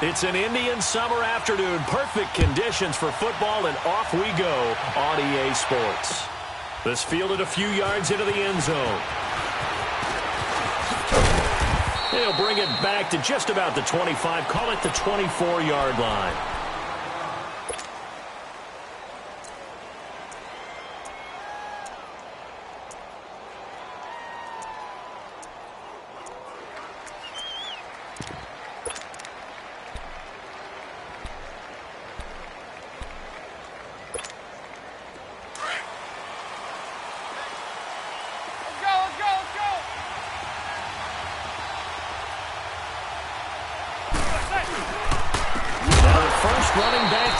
It's an Indian summer afternoon. Perfect conditions for football, and off we go on EA Sports. This fielded a few yards into the end zone. He'll bring it back to just about the 25. Call it the 24-yard line.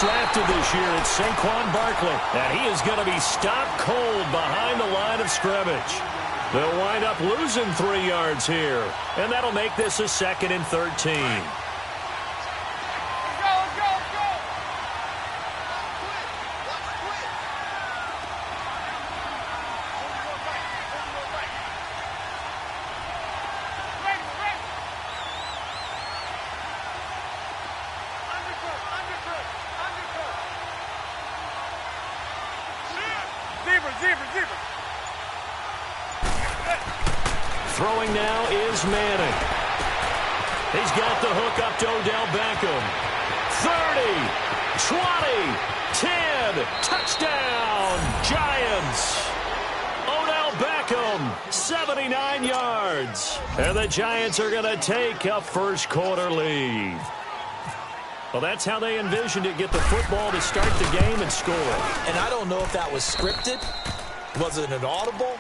Drafted this year, it's Saquon Barkley, and he is going to be stopped cold behind the line of scrimmage. They'll wind up losing 3 yards here, and that'll make this a 2nd and 13. Throwing now is Manning. He's got the hook up to Odell Beckham. 30, 20, 10, touchdown, Giants. Odell Beckham, 79 yards. And the Giants are going to take a first-quarter lead. Well, that's how they envisioned it, get the football to start the game and score. And I don't know if that was scripted. Was it an audible?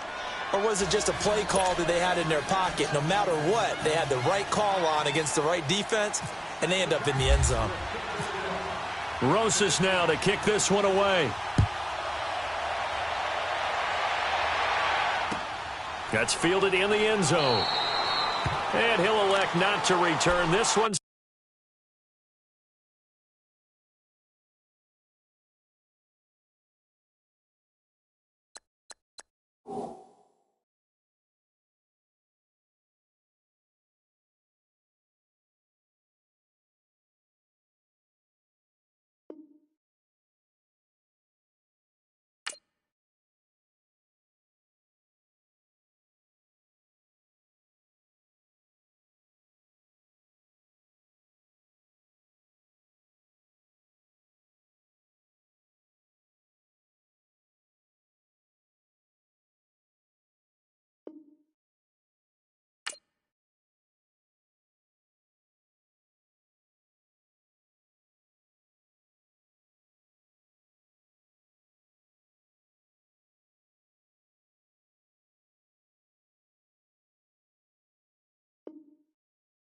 Or was it just a play call that they had in their pocket? No matter what, they had the right call on against the right defense, and they end up in the end zone. Rosas now to kick this one away. That's fielded in the end zone. And he'll elect not to return this one.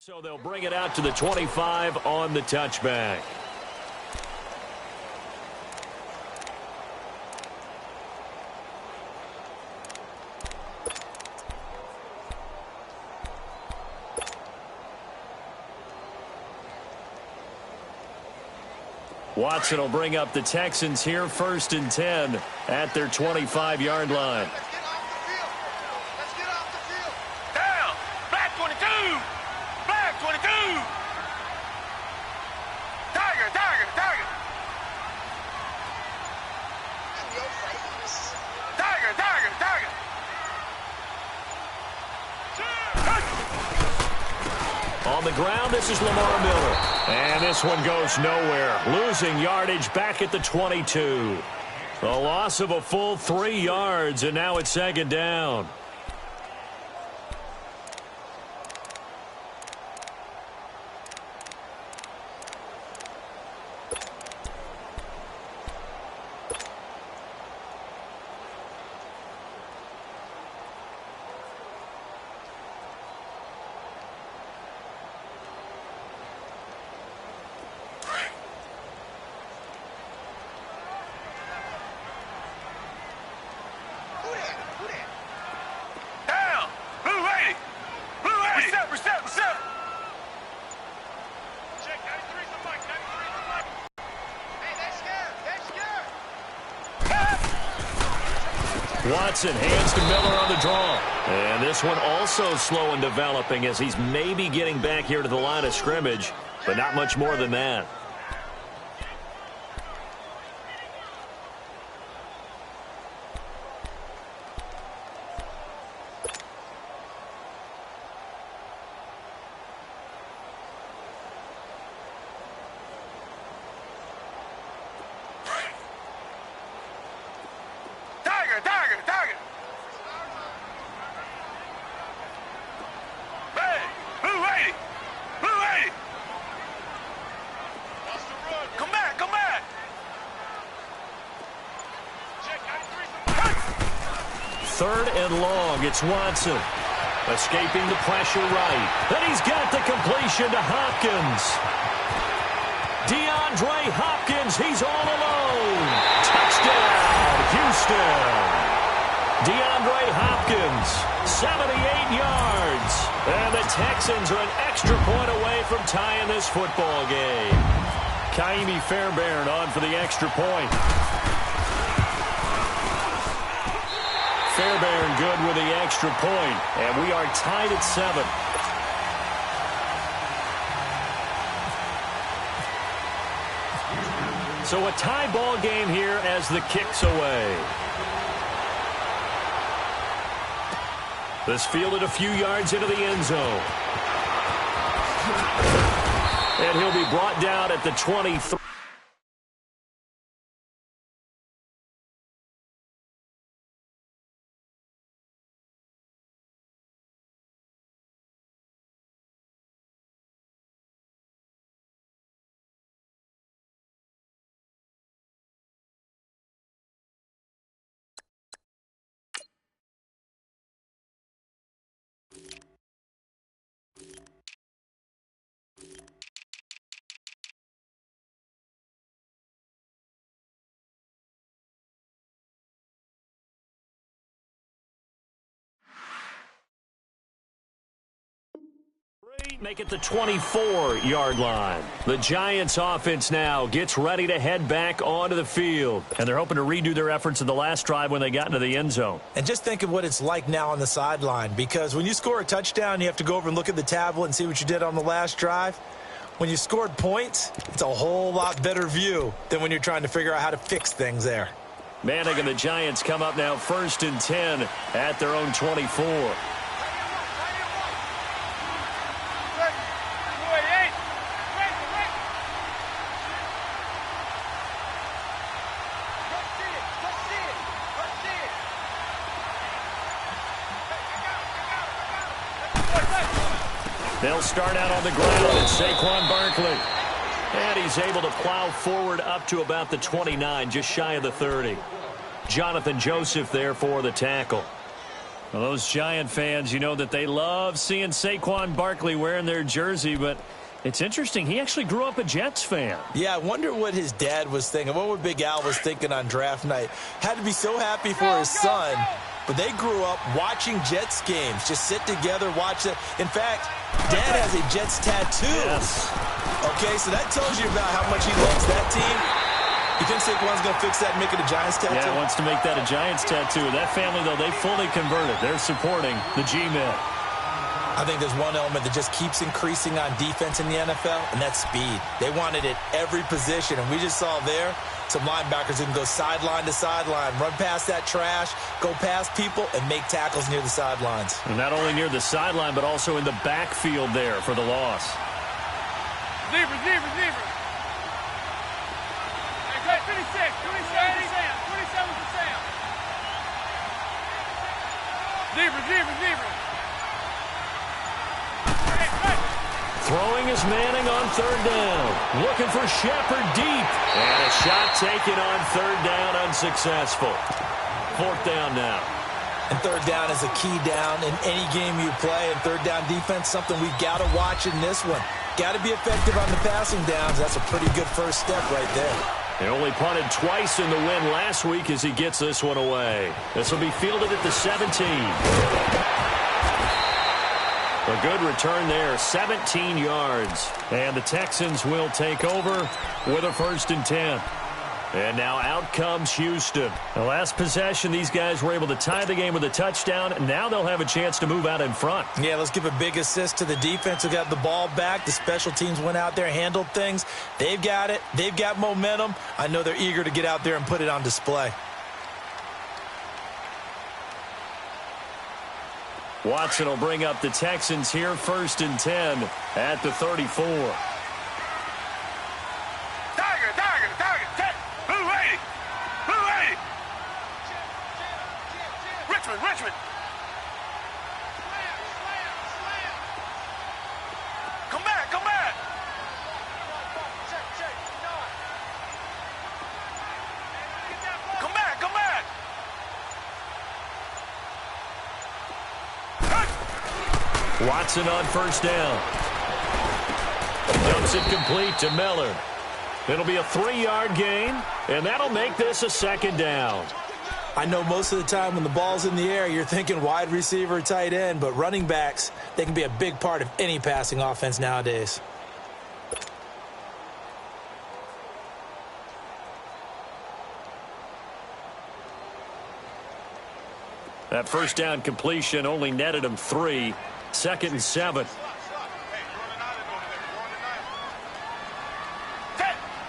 So they'll bring it out to the 25 on the touchback. Watson will bring up the Texans here 1st and 10 at their 25-yard line. On the ground, this is Lamar Miller. And this one goes nowhere. Losing yardage back at the 22. A loss of a full 3 yards, and now it's 2nd down. Watson hands to Miller on the draw. And this one also slow in developing as he's maybe getting back here to the line of scrimmage. but not much more than that. Third and long, it's Watson. Escaping the pressure right. And he's got the completion to Hopkins. DeAndre Hopkins, he's all alone. Touchdown, Houston. DeAndre Hopkins, 78 yards. And the Texans are an extra point away from tying this football game. Kaimi Fairbairn on for the extra point. Fairbairn good with the extra point, and we are tied at 7. So a tie ball game here as the kick's away. This fielded a few yards into the end zone. And he'll be brought down at the 23. Make it the 24-yard line. The Giants offense now gets ready to head back onto the field. And they're hoping to redo their efforts in the last drive when they got into the end zone. And just think of what it's like now on the sideline, because when you score a touchdown, you have to go over and look at the tablet and see what you did on the last drive. When you scored points, it's a whole lot better view than when you're trying to figure out how to fix things there. Manning and the Giants come up now 1st and 10 at their own 24. They'll start out on the ground. It's Saquon Barkley. And he's able to plow forward up to about the 29, just shy of the 30. Jonathan Joseph there for the tackle. Well, those Giant fans, you know that they love seeing Saquon Barkley wearing their jersey, but it's interesting. He actually grew up a Jets fan. Yeah, I wonder what his dad was thinking. What Big Al was thinking on draft night. Had to be so happy for his son. But they grew up watching Jets games. Just sit together, watch it. In fact, Dad has a Jets tattoo. Yes. Okay, so that tells you about how much he loves that team. You think Saquon's going to fix that and make it a Giants tattoo? Yeah, he wants to make that a Giants tattoo. That family, though, they fully converted. They're supporting the G-Men. I think there's one element that just keeps increasing on defense in the NFL, and that's speed. They want it at every position, and we just saw there some linebackers who can go sideline to sideline, run past that trash, go past people, and make tackles near the sidelines. And not only near the sideline, but also in the backfield there for the loss. Zebra. Hey, 26, 27 for Sam. Zebra. Throwing is Manning on 3rd down. Looking for Shepard deep. And a shot taken on 3rd down, unsuccessful. 4th down now. And 3rd down is a key down in any game you play. And 3rd down defense, something we've got to watch in this one. Got to be effective on the passing downs. That's a pretty good first step right there. He only punted twice in the win last week as he gets this one away. This will be fielded at the 17. A good return there, 17 yards. And the Texans will take over with a 1st and 10. And now out comes Houston. The last possession, these guys were able to tie the game with a touchdown. And now they'll have a chance to move out in front. Yeah, let's give a big assist to the defense who got the ball back. The special teams went out there, handled things. They've got it. They've got momentum. I know they're eager to get out there and put it on display. Watson will bring up the Texans here, 1st and 10 at the 34. Richmond. Come back. Come back. Watson on 1st down. Dumps it complete to Miller. It'll be a 3-yard gain, and that'll make this a 2nd down. I know most of the time when the ball's in the air, you're thinking wide receiver, tight end, but running backs, they can be a big part of any passing offense nowadays. That 1st down completion only netted him 3. 2nd and 7.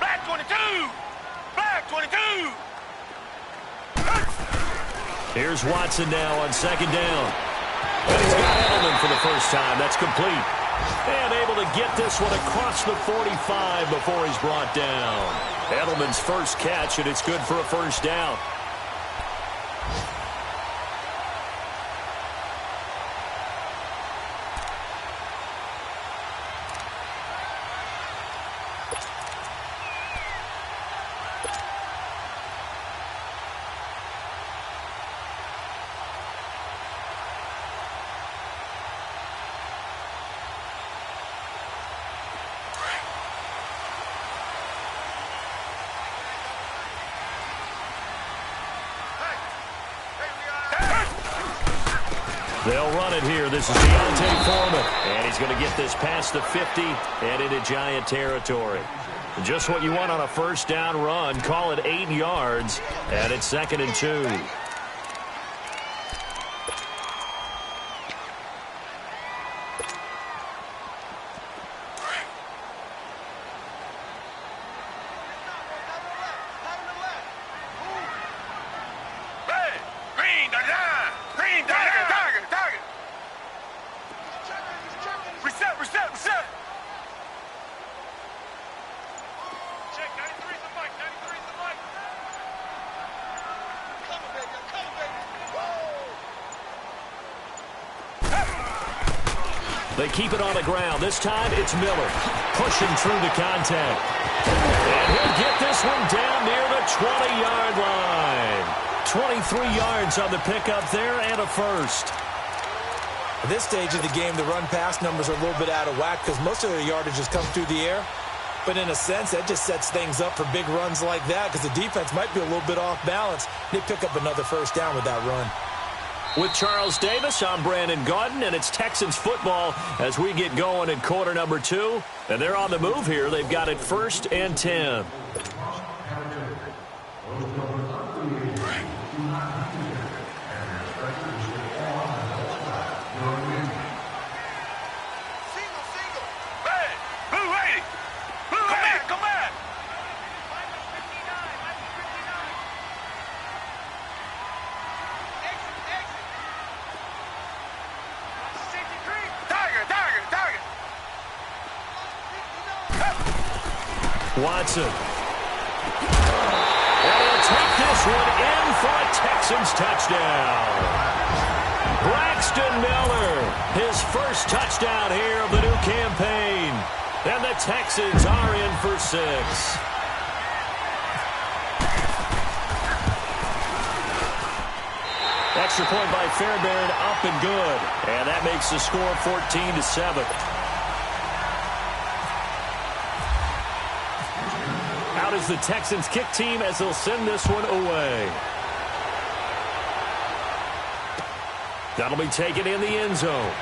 Black 22. Black 22. Here's Watson now on 2nd down. And he's got Edelman for the first time. That's complete. And able to get this one across the 45 before he's brought down. Edelman's first catch, and it's good for a 1st down. They'll run it here. This is Deontay Foreman. And he's going to get this past the 50 and into Giant territory. Just what you want on a 1st down run. Call it 8 yards. And it's 2nd and 2. They keep it on the ground. This time it's Miller pushing through the contact. And he'll get this one down near the 20-yard line. 23 yards on the pickup there and a 1st. At this stage of the game, the run-pass numbers are a little bit out of whack because most of their yardage has come through the air. But in a sense, that just sets things up for big runs like that because the defense might be a little bit off balance. They pick up another 1st down with that run. With Charles Davis, I'm Brandon Gaudin, and it's Texans football as we get going in quarter number 2. And they're on the move here. They've got it 1st and 10. Watson. And he'll take this one in for a Texans touchdown. Braxton Miller, his first touchdown here of the new campaign. And the Texans are in for 6. Extra point by Fairbairn, up and good. And that makes the score 14-7. Out is the Texans kick team as they'll send this one away. That'll be taken in the end zone.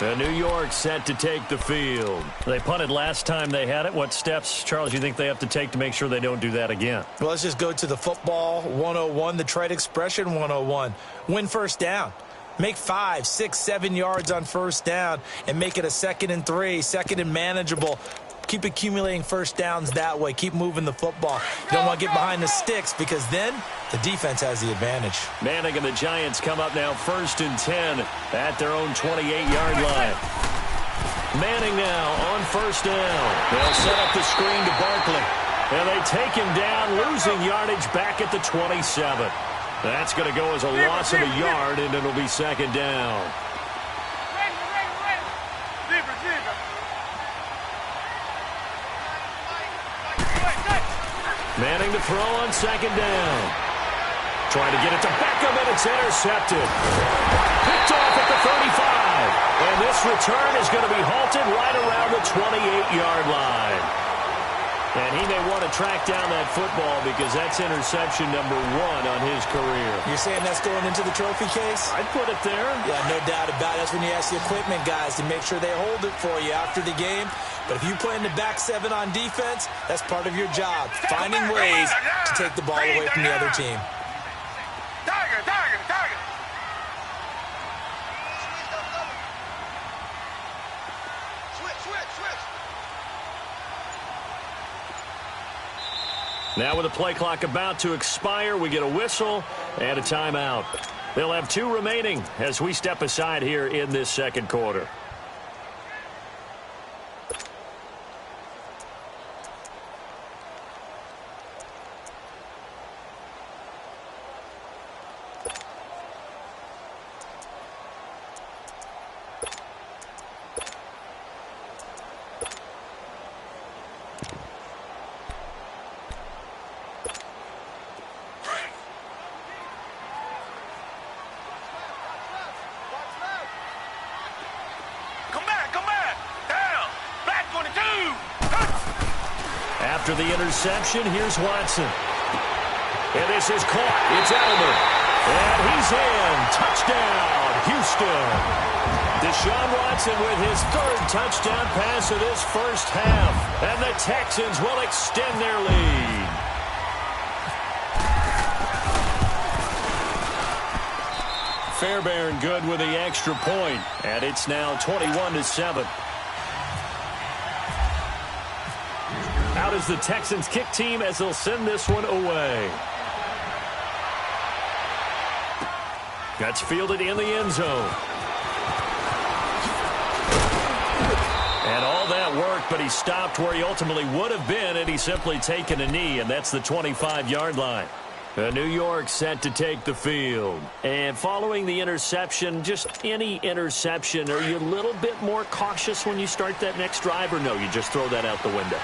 New York set to take the field. They punted last time they had it. What steps, Charles, you think they have to take to make sure they don't do that again? Well, let's just go to the football 101, the trade expression 101. Win first down. Make 5, 6, 7 yards on first down and make it a 2nd and 3, 2nd and manageable. Keep accumulating first downs that way. Keep moving the football. You don't want to get behind the sticks because then the defense has the advantage. Manning and the Giants come up now 1st and 10 at their own 28-yard line. Manning now on first down. They'll set up the screen to Barkley. And they take him down, losing yardage back at the 27. That's going to go as a loss of a yard, and it'll be 2nd down. Manning to throw on 2nd down. Trying to get it to Beckham, and it's intercepted. Picked off at the 35. And this return is going to be halted right around the 28-yard line. And he may want to track down that football because that's interception number 1 on his career. You're saying that's going into the trophy case? I'd put it there. Yeah, no doubt about it. That's when you ask the equipment guys to make sure they hold it for you after the game. But if you play in the back 7 on defense, that's part of your job, finding ways to take the ball away from the other team. Target. Switch. Now with the play clock about to expire, we get a whistle and a timeout. They'll have 2 remaining as we step aside here in this 2nd quarter. After the interception, here's Watson. And this is caught. It's Edelman. And he's in. Touchdown, Houston. Deshaun Watson with his 3rd touchdown pass of this first half. And the Texans will extend their lead. Fairbairn good with the extra point. And it's now 21-7. Out is the Texans kick team as they'll send this one away. That's fielded in the end zone. And all that work, but he stopped where he ultimately would have been had he simply taken a knee, and that's the 25-yard line. New York set to take the field. And following the interception, just any interception, are you a little bit more cautious when you start that next drive, or no, you just throw that out the window?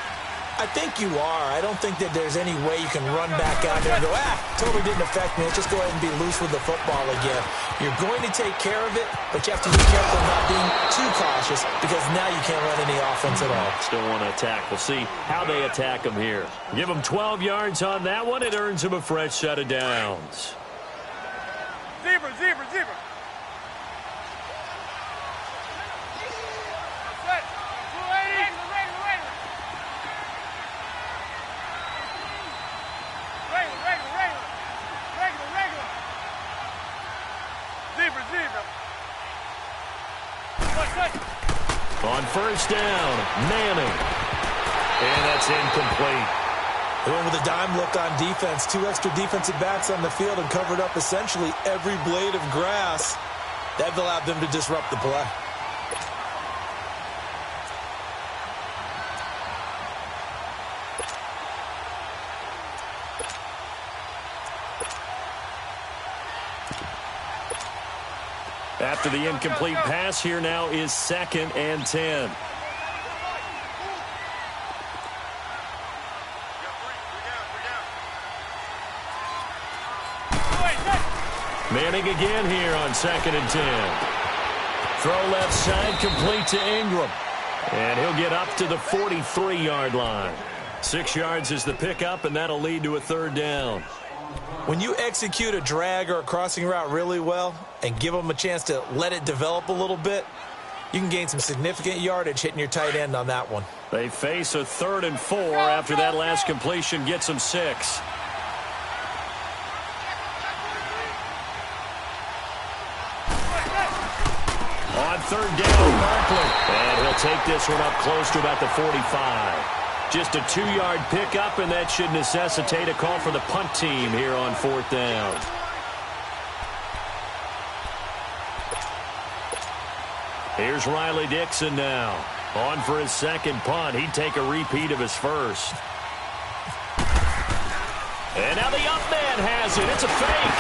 I think you are. I don't think that there's any way you can run back out there and go, totally didn't affect me. Let's just go ahead and be loose with the football again. You're going to take care of it, but you have to be careful about being too cautious because now you can't run any offense at all. Still want to attack. We'll see how they attack him here. Give him 12 yards on that one. It earns him a fresh set of downs. Zebra. On first down, Manning. And that's incomplete. They went with a dime look on defense. 2 extra defensive backs on the field and covered up essentially every blade of grass. That allowed them to disrupt the play. After the incomplete pass, here now is 2nd and 10. Manning again here on 2nd and 10. Throw left side, complete to Ingram. And he'll get up to the 43-yard line. 6 yards is the pickup, and that'll lead to a 3rd down. When you execute a drag or a crossing route really well and give them a chance to let it develop a little bit, You can gain some significant yardage hitting your tight end on that one. They face a 3rd and 4 after that last completion gets them 6. On 3rd down, Barkley. And he'll take this one up close to about the 45. Just a 2-yard pickup, and that should necessitate a call for the punt team here on 4th down. Here's Riley Dixon now. On for his second punt. He'd take a repeat of his first. And now the up man has it. It's a fake.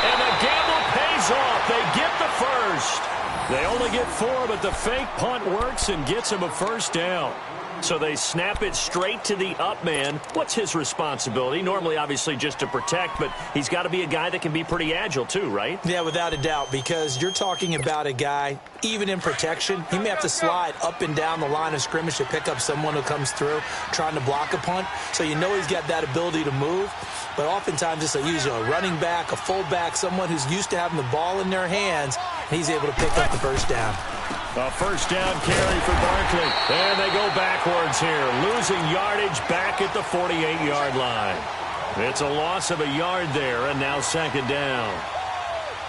And the gamble pays off. They get the first. They only get 4, but the fake punt works and gets him a first down. So they snap it straight to the up man. What's his responsibility? Normally, obviously, just to protect, but he's got to be a guy that can be pretty agile too, right? Yeah, without a doubt, because you're talking about a guy, even in protection, he may have to slide up and down the line of scrimmage to pick up someone who comes through trying to block a punt. So you know he's got that ability to move. But oftentimes it's usually a running back, a fullback, someone who's used to having the ball in their hands, and he's able to pick up the first down. A first down carry for Barkley. And they go backwards here, losing yardage back at the 48-yard line. It's a loss of a yard there, and now 2nd down.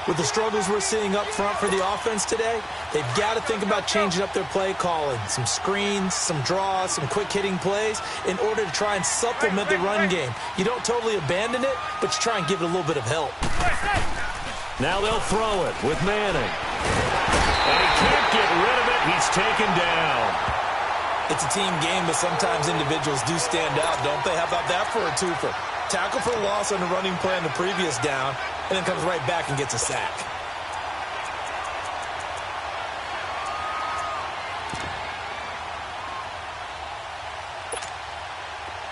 With the struggles we're seeing up front for the offense today, they've got to think about changing up their play calling. Some screens, some draws, some quick-hitting plays in order to try and supplement the run game. You don't totally abandon it, but you try and give it a little bit of help. Now they'll throw it with Manning. And he can't get rid of it. He's taken down. It's a team game, but sometimes individuals do stand out, don't they? How about that for a twofer? Tackle for loss on the running play on the previous down, and then comes right back and gets a sack.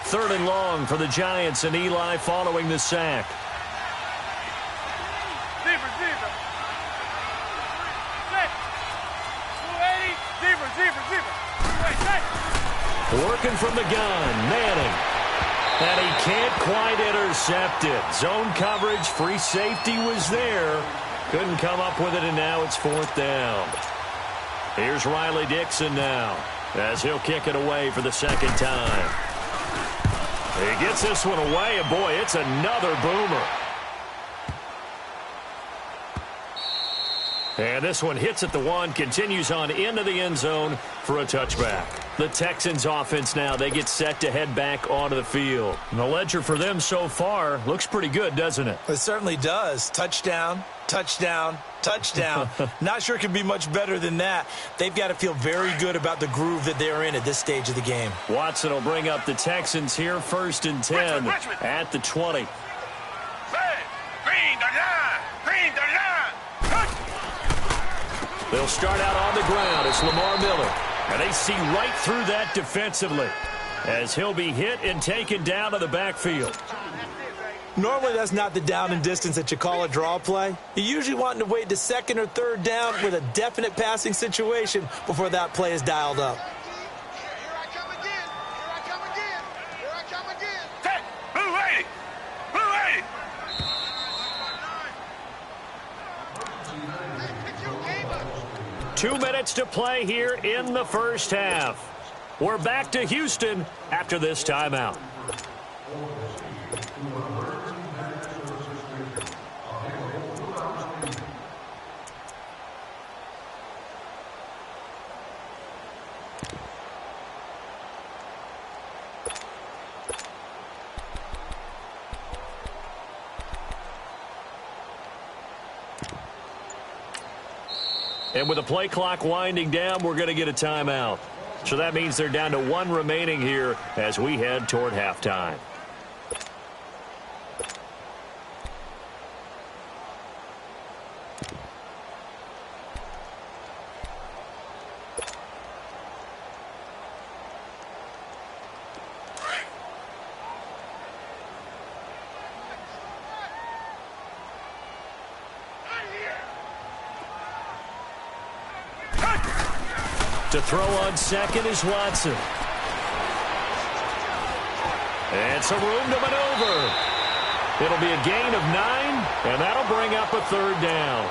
Third and long for the Giants, and Eli following the sack. Working from the gun, Manning. And he can't quite intercept it. Zone coverage, free safety was there. Couldn't come up with it, and now it's 4th down. Here's Riley Dixon now, as he'll kick it away for the 2nd time. He gets this one away, and boy, it's another boomer. And this one hits at the 1, continues on into the end zone for a touchback. The Texans offense now, they get set to head back onto the field. And the ledger for them so far looks pretty good, doesn't it? It certainly does. Touchdown, touchdown, touchdown. Not sure it can be much better than that. They've got to feel very good about the groove that they're in at this stage of the game. Watson will bring up the Texans here, 1st and 10 at the 20. They'll start out on the ground. It's Lamar Miller. And they see right through that defensively as he'll be hit and taken down to the backfield. Normally that's not the down and distance that you call a draw play. You're usually wanting to wait to 2nd or 3rd down with a definite passing situation before that play is dialed up. Here I come again. Here I come again. Here I come again. Hey, blue lady. Blue lady. 2 minutes to play here in the first half. We're back to Houston after this timeout. And with the play clock winding down, we're going to get a timeout. So that means they're down to 1 remaining here as we head toward halftime. To throw on second is Watson. And some room to maneuver. It'll be a gain of 9, and that'll bring up a 3rd down.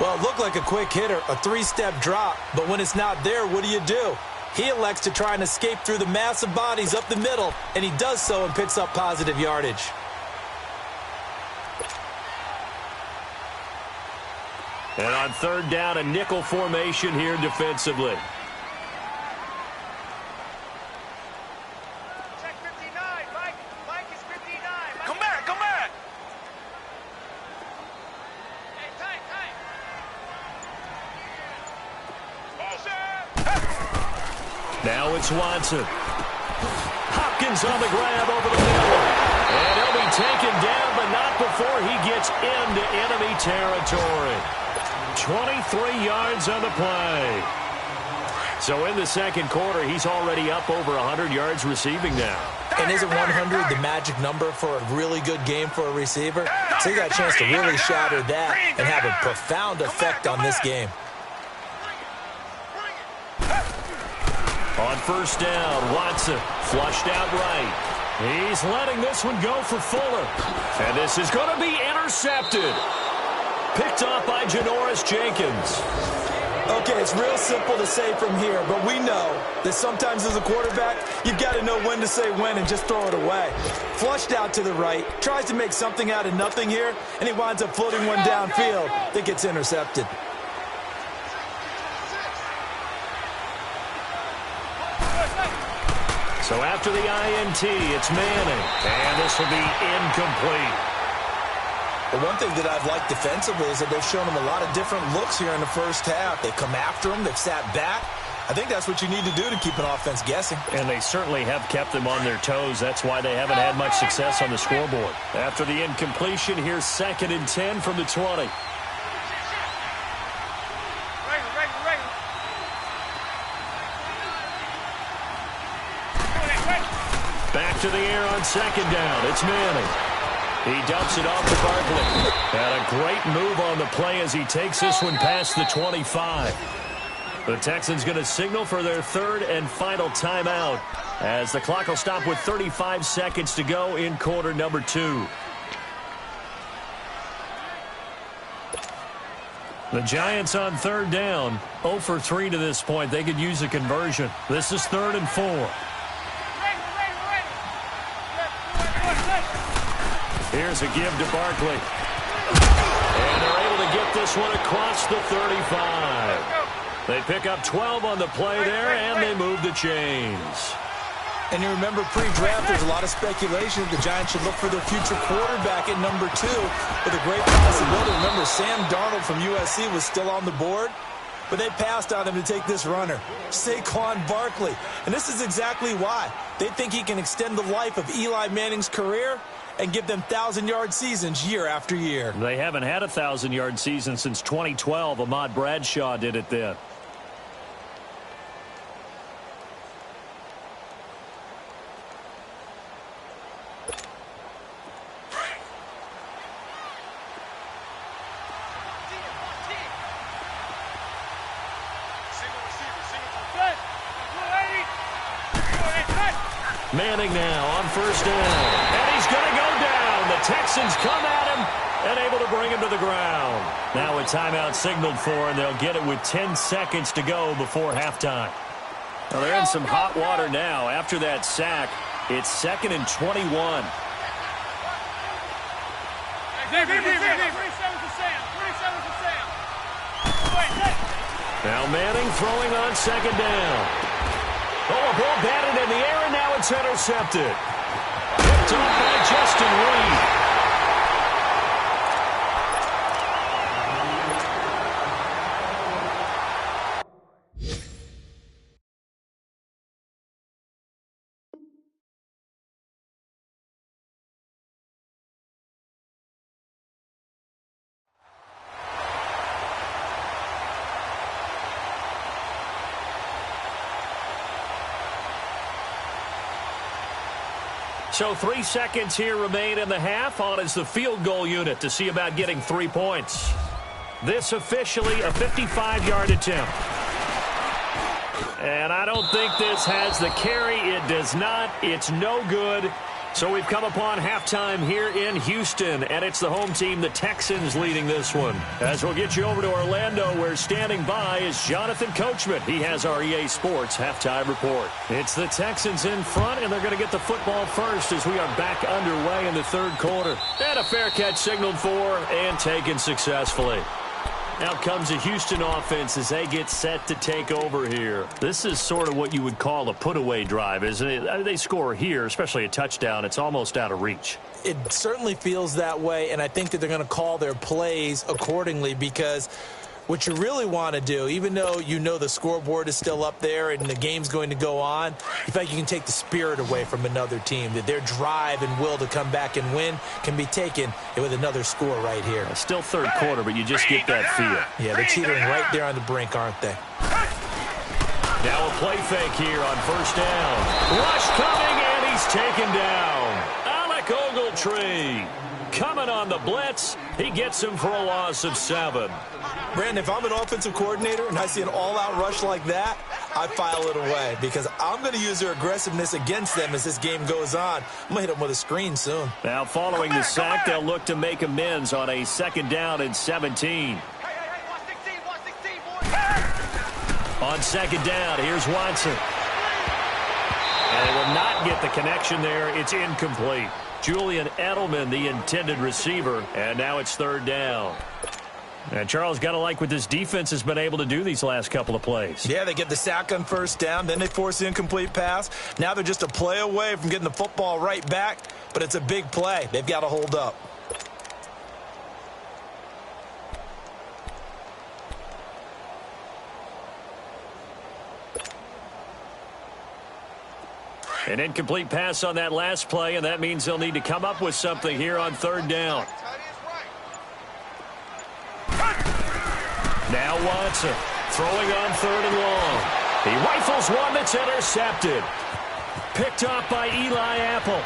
Well, it looked like a quick hitter, a three-step drop, but when it's not there, what do? He elects to try and escape through the massive bodies up the middle, and he does so and picks up positive yardage. And on third down, a nickel formation here defensively. Check 59, Mike. Mike is 59. Come back, come back. Hey, tight. Now it's Watson. Hopkins on the grab over the middle. And he'll be taken down, but not before he gets into enemy territory. 23 yards on the play. So in the second quarter, he's already up over 100 yards receiving now. And isn't 100 the magic number for a really good game for a receiver? So he got a chance to really shatter that and have a profound effect on this game. On first down, Watson flushed out right. He's letting this one go for Fuller. And this is going to be intercepted. Picked off by Janoris Jenkins. Okay, it's real simple to say from here, but we know that sometimes as a quarterback, you've got to know when to say when and just throw it away. Flushed out to the right, tries to make something out of nothing here, and he winds up floating one downfield that gets intercepted. So after the INT, it's Manning, and this will be incomplete. The one thing that I've liked defensively is that they've shown him a lot of different looks here in the first half. They've come after him. They've sat back. I think that's what you need to do to keep an offense guessing. And they certainly have kept them on their toes. That's why they haven't had much success on the scoreboard. After the incompletion, here's 2nd and 10 from the 20. Back to the air on 2nd down. It's Manning. He dumps it off to Barkley. And a great move on the play as he takes this one past the 25. The Texans going to signal for their 3rd and final timeout as the clock will stop with 35 seconds to go in quarter number 2. The Giants on 3rd down, 0 for 3 to this point. They could use a conversion. This is 3rd and 4. Here's a give to Barkley. And they're able to get this one across the 35. They pick up 12 on the play there, and they move the chains. And you remember pre-draft, there's a lot of speculation that the Giants should look for their future quarterback at number 2 with a great possibility. Remember, Sam Darnold from USC was still on the board, but they passed on him to take this runner, Saquon Barkley. And this is exactly why. They think he can extend the life of Eli Manning's career and give them 1,000-yard seasons year after year. They haven't had a 1,000-yard season since 2012. Ahmad Bradshaw did it then. Manning now on first down. And he's going to go down. The Texans come at him and able to bring him to the ground. Now a timeout signaled for, and they'll get it with 10 seconds to go before halftime. Well, they're in some hot water now. After that sack, it's 2nd and 21. Now Manning throwing on 2nd down. Oh, a ball batted in the air, and now it's intercepted. Picked off by Justin Reed. So 3 seconds here remain in the half. On is the field goal unit to see about getting 3 points. This officially a 55-yard attempt. And I don't think this has the carry. It does not. It's no good. So we've come upon halftime here in Houston, and it's the home team, the Texans, leading this one. As we'll get you over to Orlando, where standing by is Jonathan Coachman. He has our EA Sports halftime report. It's the Texans in front, and they're going to get the football first as we are back underway in the third quarter. And a fair catch signaled for and taken successfully. Out comes the Houston offense as they get set to take over here. This is sort of what you would call a put-away drive, isn't it? They score here, especially a touchdown. It's almost out of reach. It certainly feels that way, and I think that they're going to call their plays accordingly, because what you really want to do, even though you know the scoreboard is still up there and the game's going to go on, in fact, you can take the spirit away from another team, that their drive and will to come back and win can be taken with another score right here. Still third quarter, but you just get that feel. Yeah, they're teetering right there on the brink, aren't they? Now a play fake here on first down. Rush coming, and he's taken down. Alec Ogletree coming on the blitz. He gets him for a loss of 7. Brandon, if I'm an offensive coordinator and I see an all-out rush like that, I file it away, because I'm going to use their aggressiveness against them as this game goes on. I'm going to hit them with a screen soon. Now, following the sack, they'll look to make amends on a second down and 17. On second down, here's Watson. And they will not get the connection there. It's incomplete. Julian Edelman, the intended receiver, and now it's third down. And Charles, got to like what this defense has been able to do these last couple of plays. Yeah, they get the sack on first down, then they force the incomplete pass. Now they're just a play away from getting the football right back, but it's a big play. They've got to hold up. An incomplete pass on that last play, and that means they'll need to come up with something here on third down. Now Watson throwing on third and long. He rifles one that's intercepted. Picked off by Eli Apple.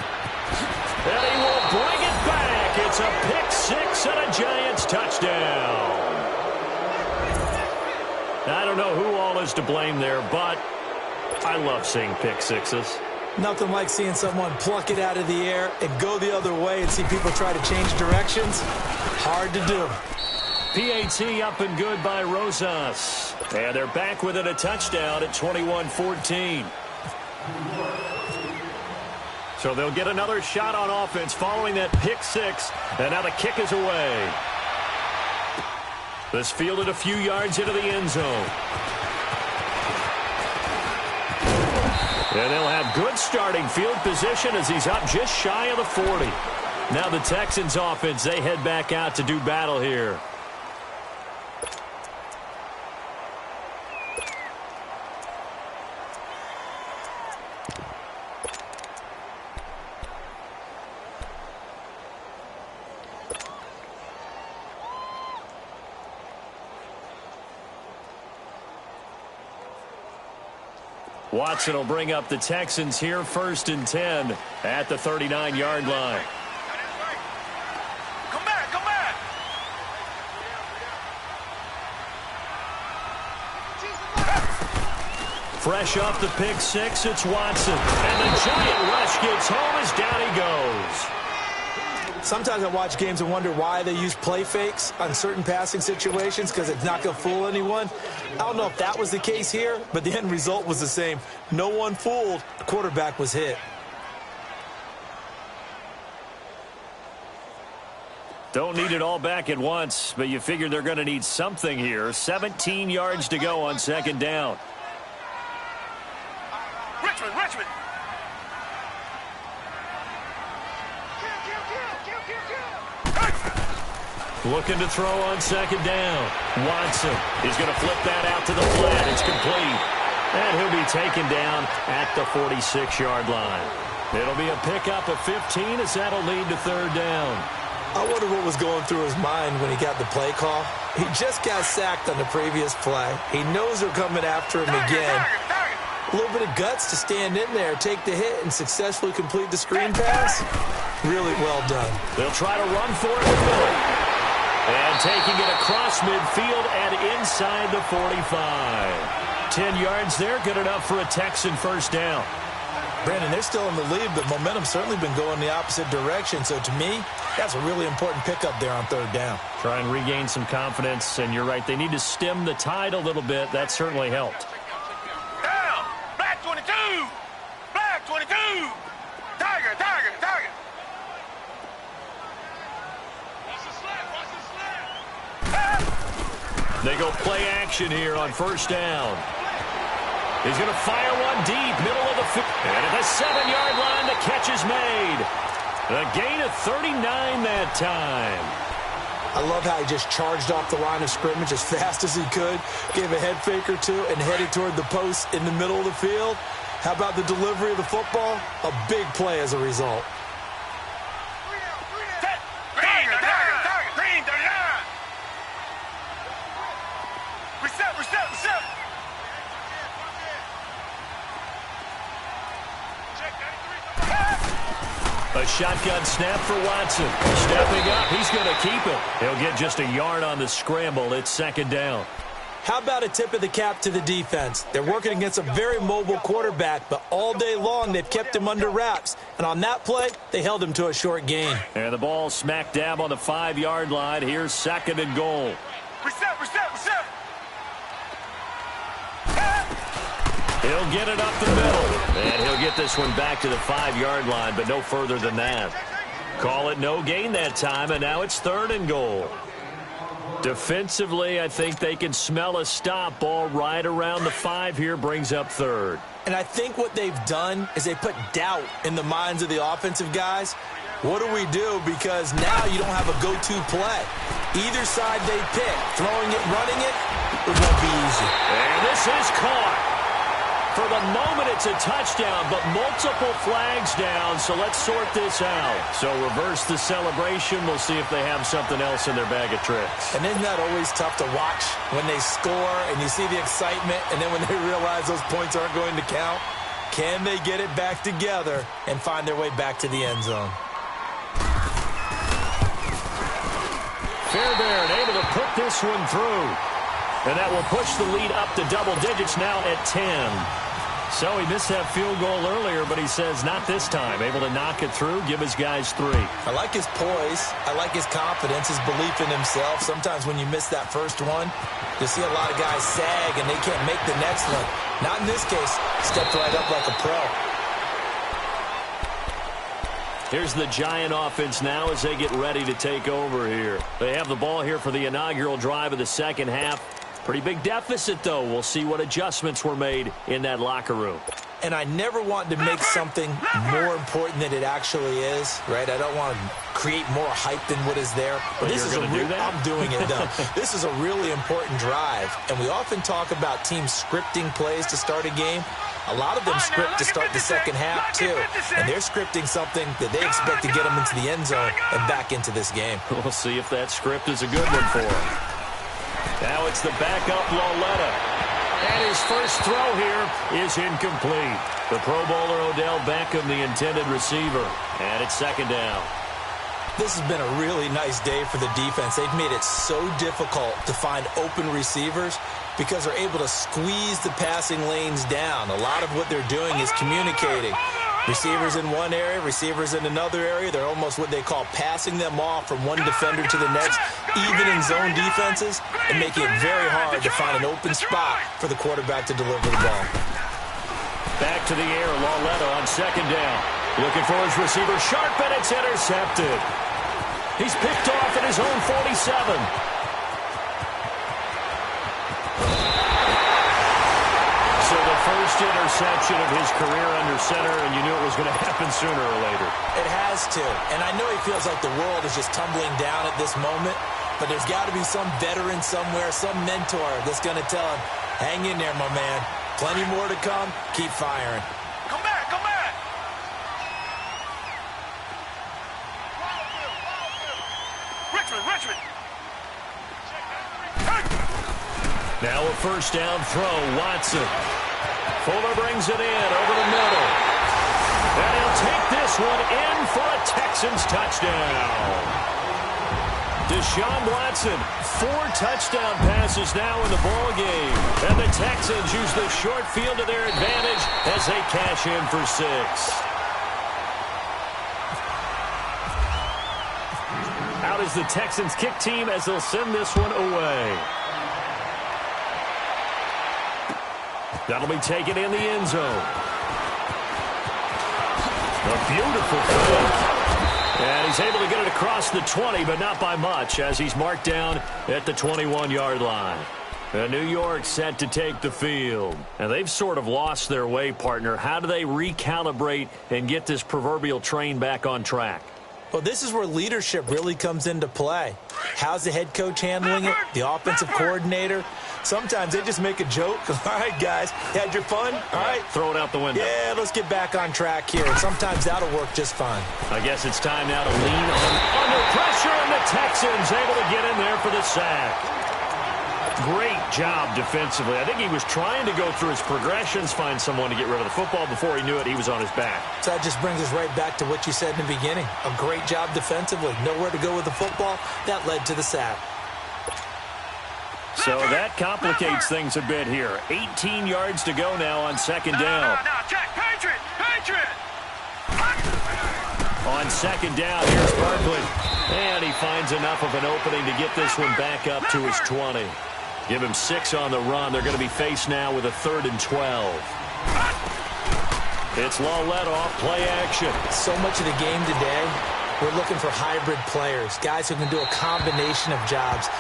And he will bring it back. It's a pick six and a Giants touchdown. I don't know who all is to blame there, but I love seeing pick sixes. Nothing like seeing someone pluck it out of the air and go the other way and see people try to change directions. Hard to do. PAT up and good by Rosas. And they're back within a touchdown at 21-14. So they'll get another shot on offense following that pick six. And now the kick is away. This fielded a few yards into the end zone. And they'll have good starting field position as he's up just shy of the 40. Now the Texans offense, they head back out to do battle here. Watson will bring up the Texans here first and 10 at the 39-yard line. Come back, come back. Fresh off the pick six, it's Watson. And the giant rush gets home as down he goes. Sometimes I watch games and wonder why they use play fakes on certain passing situations, because it's not going to fool anyone. I don't know if that was the case here, but the end result was the same. No one fooled. The quarterback was hit. Don't need it all back at once, but you figure they're going to need something here. 17 yards to go on second down. Richmond. Looking to throw on second down. Watson is going to flip that out to the flat. It's complete. And he'll be taken down at the 46-yard line. It'll be a pickup of 15 as that'll lead to third down. I wonder what was going through his mind when he got the play call. He just got sacked on the previous play. He knows they're coming after him again. A little bit of guts to stand in there, take the hit, and successfully complete the screen pass. Really well done. They'll try to run for it with Miller. And taking it across midfield and inside the 45. 10 yards there, good enough for a Texan first down. Brandon, they're still in the lead, but momentum's certainly been going the opposite direction. So to me, that's a really important pickup there on third down. Try and regain some confidence, and you're right. They need to stem the tide a little bit. That certainly helped. Down. Black 22. Black 22. Tiger, tiger, tiger. Watch the slant. Watch the slant. They go play action here on first down. He's going to fire one deep, middle of the field. And at the 7-yard line, the catch is made. A gain of 39 that time. I love how he just charged off the line of scrimmage as fast as he could, gave a head fake or two, and headed toward the post in the middle of the field. How about the delivery of the football? A big play as a result. Green, tiger, tiger. Green, 39. Reset, reset, reset. A shotgun snap for Watson. Stepping up, he's going to keep it. He'll get just a yard on the scramble. It's second down. How about a tip of the cap to the defense? They're working against a very mobile quarterback, but all day long they've kept him under wraps. And on that play, they held him to a short gain. And the ball smack dab on the 5-yard line. Here's second and goal. Reset, reset, reset. He'll get it up the middle. And he'll get this one back to the 5-yard line, but no further than that. Call it no gain that time, and now it's third and goal. Defensively, I think they can smell a stop. Ball right around the 5 here, brings up third. And I think what they've done is they put doubt in the minds of the offensive guys. What do we do? Because now you don't have a go-to play. Either side they pick, throwing it, running it, it won't be easy. And this is caught. For the moment, it's a touchdown, but multiple flags down, so let's sort this out. So reverse the celebration. We'll see if they have something else in their bag of tricks. And isn't that always tough to watch when they score and you see the excitement, and then when they realize those points aren't going to count? Can they get it back together and find their way back to the end zone? Fairbairn able to put this one through. And that will push the lead up to double digits now at 10. So he missed that field goal earlier, but he says not this time. Able to knock it through, give his guys 3. I like his poise. I like his confidence, his belief in himself. Sometimes when you miss that first one, you see a lot of guys sag and they can't make the next one. Not in this case. Stepped right up like a pro. Here's the Giant offense now as they get ready to take over here. They have the ball here for the inaugural drive of the second half. Pretty big deficit, though. We'll see what adjustments were made in that locker room. And I never want to make something more important than it actually is, right? I don't want to create more hype than what is there. But this is I'm doing it, though. This is a really important drive. And we often talk about teams scripting plays to start a game. A lot of them script to start the second half, too. And they're scripting something that they expect to get them into the end zone and back into this game. We'll see if that script is a good one for them. Now it's the backup Lauletta. And his first throw here is incomplete. The Pro Bowler Odell Beckham, the intended receiver. And it's second down. This has been a really nice day for the defense. They've made it so difficult to find open receivers because they're able to squeeze the passing lanes down. A lot of what they're doing is communicating. Receivers in one area, receivers in another area. They're almost what they call passing them off from one defender to the next, even in zone defenses, and making it very hard to find an open spot for the quarterback to deliver the ball. Back to the air, Lauletta on second down. Looking for his receiver, sharp, and it's intercepted. He's picked off at his own 47. So the first interception of his career under center, and you knew it was going to happen sooner or later. It has to. And I know he feels like the world is just tumbling down at this moment, but there's got to be some veteran somewhere, some mentor that's going to tell him, hang in there, my man. Plenty more to come. Keep firing. Come back, come back. Richmond. Now a first down throw, Watson. Fuller brings it in over the middle. And he'll take this one in for a Texans touchdown. Deshaun Watson, 4 touchdown passes now in the ball game. And the Texans use the short field to their advantage as they cash in for 6. Out is the Texans kick team as they'll send this one away. That'll be taken in the end zone. A beautiful fake. And he's able to get it across the 20, but not by much, as he's marked down at the 21-yard line. New York set to take the field. And they've sort of lost their way, partner. How do they recalibrate and get this proverbial train back on track? Well, this is where leadership really comes into play. How's the head coach handling it? The offensive coordinator? Sometimes they just make a joke. All right, guys, you had your fun? All right. Throw it out the window. Yeah, let's get back on track here. Sometimes that'll work just fine. I guess it's time now to lean on under pressure, and the Texans able to get in there for the sack. Great job defensively. I think he was trying to go through his progressions, find someone to get rid of the football. Before he knew it, he was on his back. So that just brings us right back to what you said in the beginning. A great job defensively. Nowhere to go with the football. That led to the sack. So that complicates things a bit here. 18 yards to go now on second down. No, check. Patriot! On second down, here's Barkley. And he finds enough of an opening to get this one back up to his 20. Give him 6 on the run. They're going to be faced now with a 3rd and 12. It's Lawlett off play action. So much of the game today, we're looking for hybrid players, guys who can do a combination of jobs.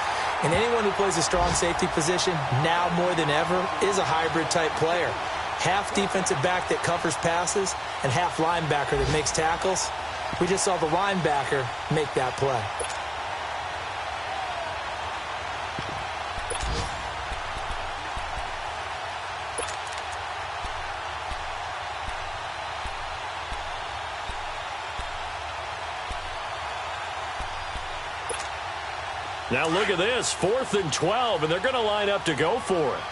And anyone who plays a strong safety position, now more than ever, is a hybrid-type player. Half defensive back that covers passes and half linebacker that makes tackles. We just saw the linebacker make that play. Now look at this, 4th and 12, and they're going to line up to go for it.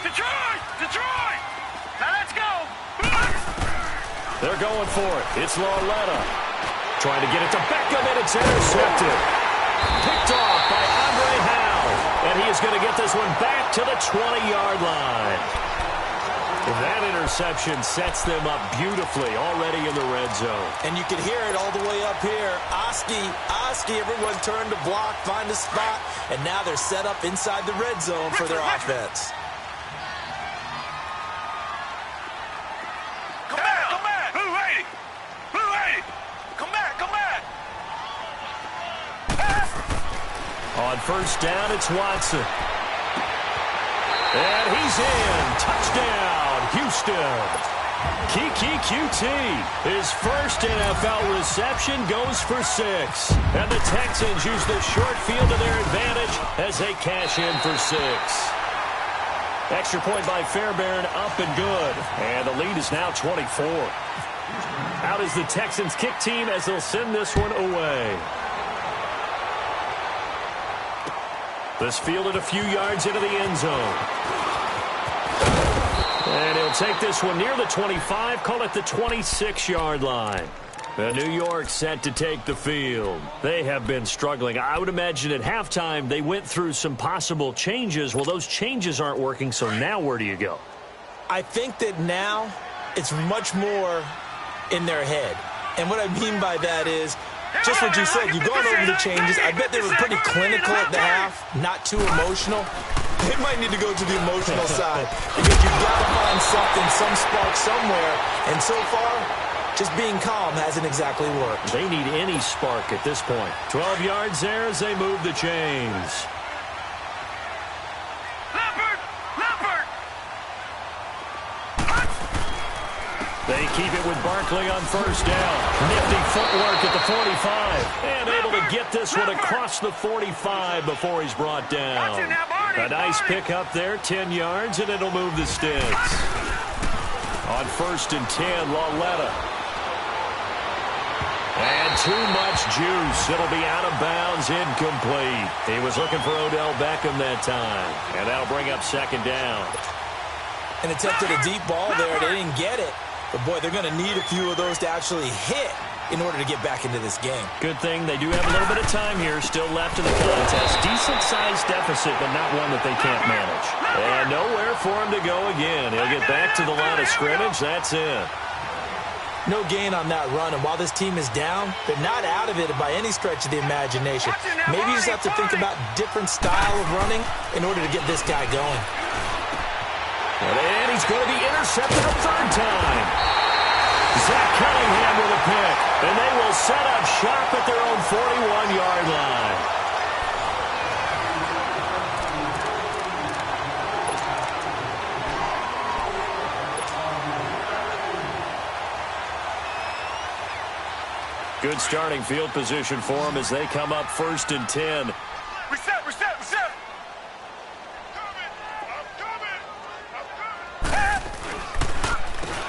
Detroit! Now let's go! They're going for it. It's Lawlett. Trying to get it to Beckham, and it's intercepted. Picked off by Andre Howe. And he is going to get this one back to the 20-yard line. That interception sets them up beautifully already in the red zone. And you can hear it all the way up here. Oski, everyone turned to block, find a spot, and now they're set up inside the red zone for their offense. Come back! Blue 80! Come back! On first down, it's Watson. And he's in. Touchdown, Houston. Kiki QT. His first NFL reception goes for 6. And the Texans use the short field to their advantage as they cash in for 6. Extra point by Fairbairn, up and good. And the lead is now 24. Out is the Texans kick team as they'll send this one away. This fielded a few yards into the end zone. And he'll take this one near the 25, call it the 26-yard line. New York set to take the field. They have been struggling. I would imagine at halftime they went through some possible changes. Well, those changes aren't working, so now where do you go? I think that now it's much more in their head. And what I mean by that is just what you said. You've gone over the changes. I bet they were pretty clinical at the half, not too emotional. They might need to go to the emotional side because you've got to find something, some spark somewhere. And so far, just being calm hasn't exactly worked. They need any spark at this point. 12 yards there as they move the chains. Leopard! They keep it with Barkley on first down. Nifty footwork at the 45. And able to get this one across the 45 before he's brought down. A nice pick up there, 10 yards, and it'll move the sticks. On first and 10, Lawlett. And too much juice. It'll be out of bounds, incomplete. He was looking for Odell Beckham that time. And that'll bring up second down. And attempted a deep ball there. They didn't get it. But, boy, they're going to need a few of those to actually hit in order to get back into this game. Good thing they do have a little bit of time here still left in the contest. Decent-sized deficit, but not one that they can't manage. And nowhere for him to go again. He'll get back to the line of scrimmage. That's it. No gain on that run, and while this team is down, they're not out of it by any stretch of the imagination. Maybe you just have to think about different style of running in order to get this guy going. And he's going to be intercepted a third time. Zach Cunningham with a pick, and they will set up shop at their own 41-yard line. Good starting field position for them as they come up 1st and 10. Reset, reset, reset.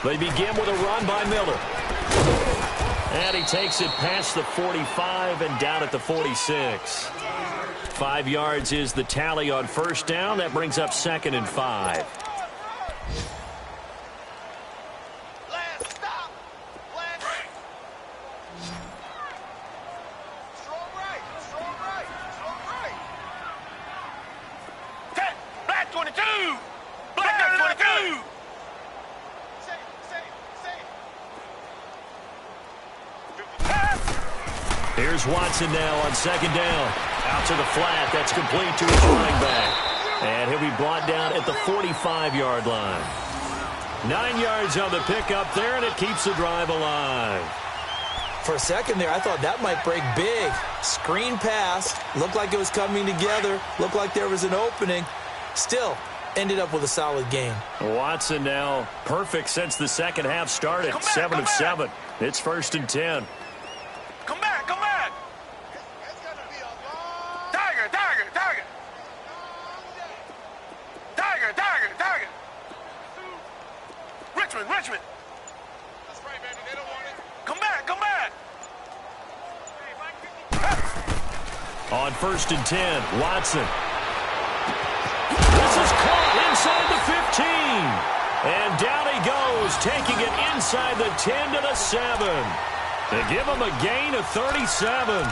They begin with a run by Miller. And he takes it past the 45 and down at the 46. 5 yards is the tally on first down. That brings up 2nd and 5. Here's Watson now on 2nd down. Out to the flat. That's complete to his running back. And he'll be brought down at the 45-yard line. 9 yards on the pickup there, and it keeps the drive alive. For a second there, I thought that might break big. Screen pass. Looked like it was coming together. Looked like there was an opening. Still, ended up with a solid game. Watson now perfect since the second half started. 7 of 7. It's 1st and 10. Come back, come back. That's got to be a long... Tiger, Tiger, Tiger. Tiger, Tiger, Tiger. Richmond, Richmond. That's right, baby. They don't want it. Come back, come back. On 1st and 10, Watson. This is caught inside the 15. And down he goes, taking it inside the 10 to the 7. They give him a gain of 37.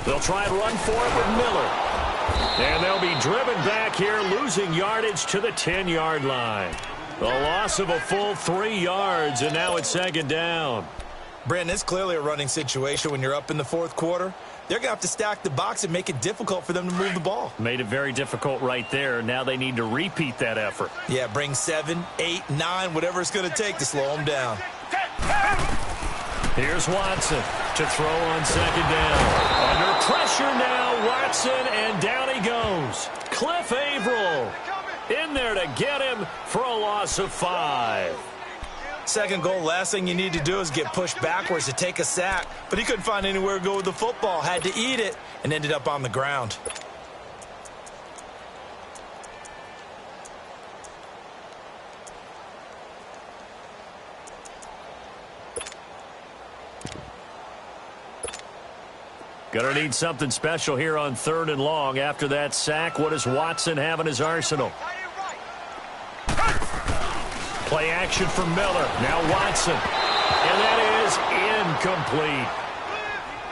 They'll try and run for it with Miller. And they'll be driven back here, losing yardage to the 10-yard line. The loss of a full 3 yards, and now it's 2nd down. Brandon, it's clearly a running situation when you're up in the 4th quarter. They're going to have to stack the box and make it difficult for them to move the ball. Made it very difficult right there. Now they need to repeat that effort. Yeah, bring 7, 8, 9, whatever it's going to take to slow them down. Here's Watson to throw on 2nd down. Under pressure now, Watson, and down he goes. Cliff Averill in there to get him for a loss of 5. Second goal, last thing you need to do is get pushed backwards to take a sack. But he couldn't find anywhere to go with the football, had to eat it, and ended up on the ground. Gonna need something special here on 3rd and long. After that sack, what does Watson have in his arsenal? Play action from Miller. Now Watson. And that is incomplete.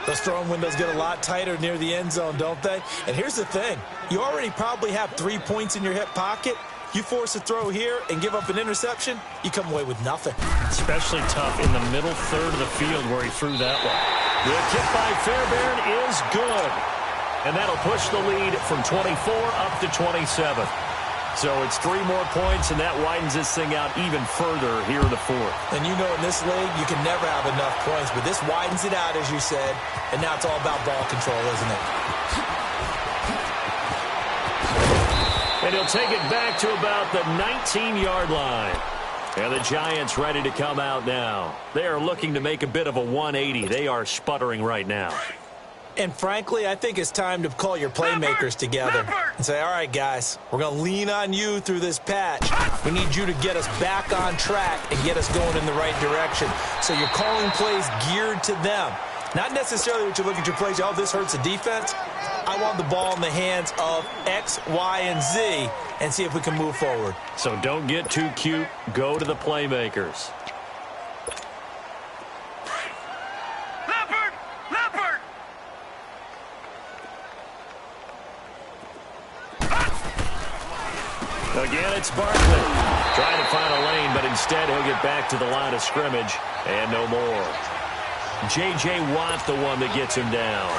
Those throwing windows get a lot tighter near the end zone, don't they? And here's the thing. You already probably have 3 points in your hip pocket. You force a throw here and give up an interception, you come away with nothing. Especially tough in the middle third of the field where he threw that one. The kick by Fairbairn is good. And that'll push the lead from 24 up to 27. So it's 3 more points, and that widens this thing out even further here in the 4th. And you know in this league, you can never have enough points, but this widens it out, as you said, and now it's all about ball control, isn't it? And he'll take it back to about the 19-yard line. And the Giants ready to come out now. They are looking to make a bit of a 180. They are sputtering right now. And frankly, I think it's time to call your playmakers together and say, all right, guys, we're going to lean on you through this patch. We need you to get us back on track and get us going in the right direction. So you're calling plays geared to them. Not necessarily what you look at your plays, oh, this hurts the defense. I want the ball in the hands of X, Y, and Z and see if we can move forward. So don't get too cute. Go to the playmakers. Again, it's Barkley. Trying to find a lane, but instead he'll get back to the line of scrimmage and no more. J.J. Watt, the one that gets him down.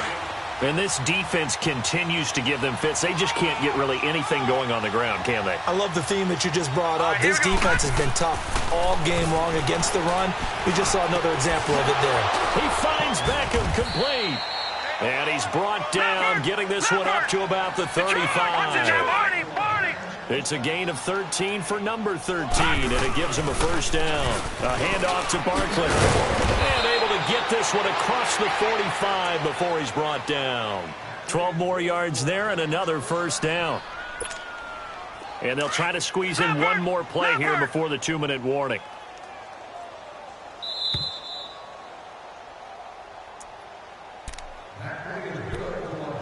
And this defense continues to give them fits. They just can't get really anything going on the ground, can they? I love the theme that you just brought up. This defense has been tough all game long against the run. We just saw another example of it there. He finds Beckham complete. And he's brought down, getting this one up to about the 35. It's a gain of 13 for number 13, and it gives him a first down. A handoff to Barkley. And able to get this one across the 45 before he's brought down. 12 more yards there and another first down. And they'll try to squeeze in one more play here before the 2-minute warning.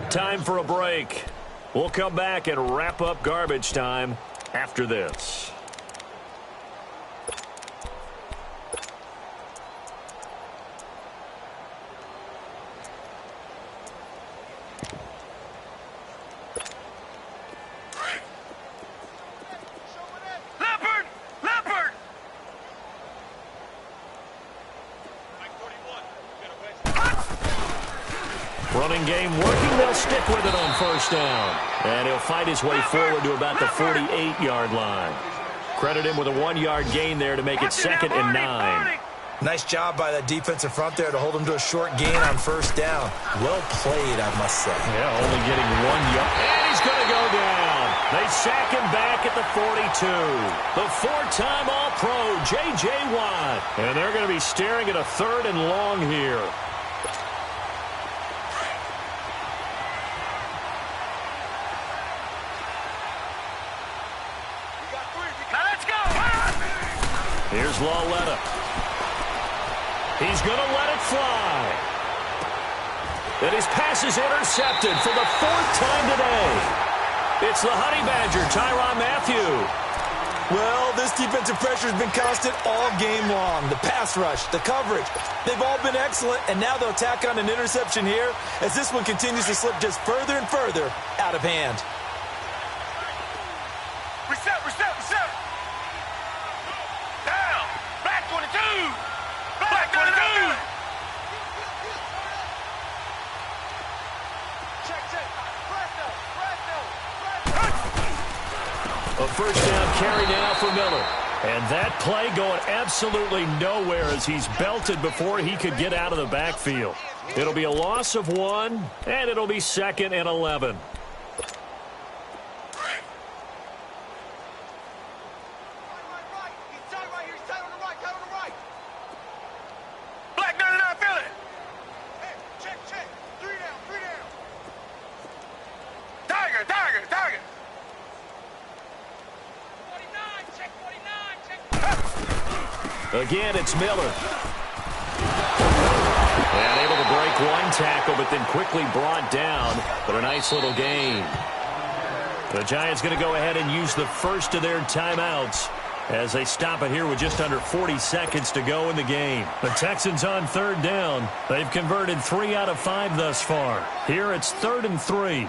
Time for a break. We'll come back and wrap up garbage time after this. Running game working. They'll stick with it on first down. And he'll fight his way forward to about the 48-yard line. Credit him with a 1-yard gain there to make it 2nd and 9. Nice job by that defensive front there to hold him to a short gain on first down. Well played, I must say. Yeah, only getting 1 yard. And he's going to go down. They sack him back at the 42. The 4-time All-Pro, J.J. Watt. And they're going to be staring at a 3rd and long here. Here's Lawletta. He's going to let it fly. And his pass is intercepted for the 4th time today. It's the Honey Badger, Tyrann Mathieu. Well, this defensive pressure has been constant all game long. The pass rush, the coverage, they've all been excellent, and now they'll tack on an interception here as this one continues to slip just further and further out of hand. Reset. Down. Black 22. Black 22. Check. A first down carry now for Miller. And that play going absolutely nowhere as he's belted before he could get out of the backfield. It'll be a loss of 1, and it'll be 2nd and 11. Again, it's Miller. And able to break one tackle, but then quickly brought down. But a nice little gain. The Giants going to go ahead and use the first of their timeouts as they stop it here with just under 40 seconds to go in the game. The Texans on 3rd down. They've converted 3 out of 5 thus far. Here it's 3rd and 3.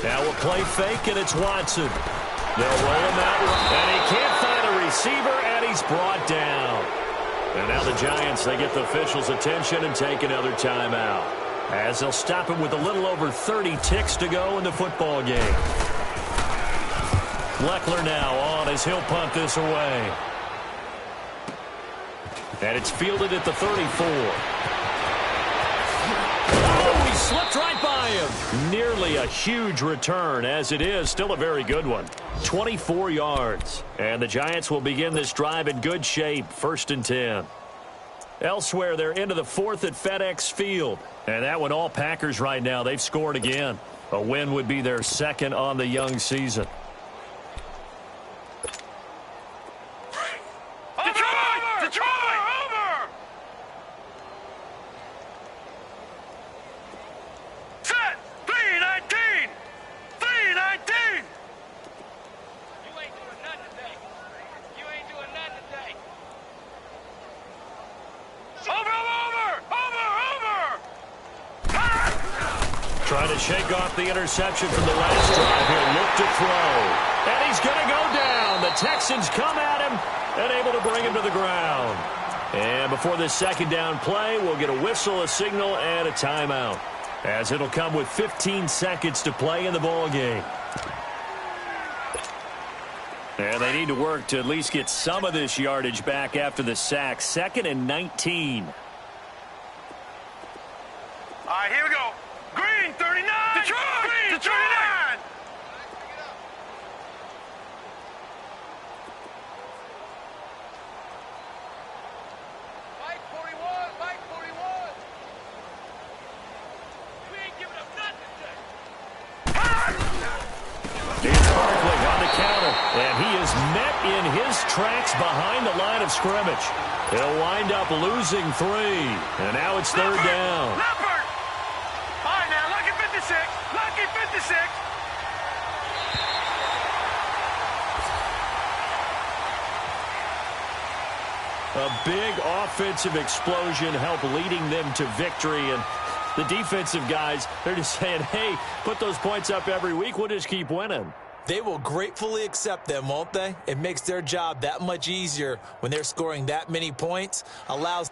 Now a play fake, and it's Watson. They'll roll him out, and he can't find a receiver, and he's brought down. And now the Giants, they get the officials' attention and take another timeout. as they'll stop him with a little over 30 ticks to go in the football game. Leckler now on as he'll punt this away. And it's fielded at the 34. Oh, he slipped right by him. Nearly a huge return, as it is still a very good one. 24 yards. And the Giants will begin this drive in good shape, 1st and 10. Elsewhere, they're into the 4th at FedEx Field. And that one all Packers right now. They've scored again. A win would be their 2nd on the young season. Trying to shake off the interception from the last drive. He'll look to throw. And he's going to go down. The Texans come at him and able to bring him to the ground. And before this 2nd down play, we'll get a whistle, a signal, and a timeout, as it'll come with 15 seconds to play in the ball game. And they need to work to at least get some of this yardage back after the sack. 2nd and 19. All right, here we go. Green, 39. Detroit, Green, 39. Mike 41, Mike 41. We ain't giving up nothing today. It's Barkley on the counter, and he is met in his tracks behind the line of scrimmage. He'll wind up losing 3, and now it's 3rd down. Lucky 56. A big offensive explosion helped leading them to victory. And the defensive guys, they're just saying, hey, put those points up every week. We'll just keep winning. They will gratefully accept them, won't they? It makes their job that much easier when they're scoring that many points. Allows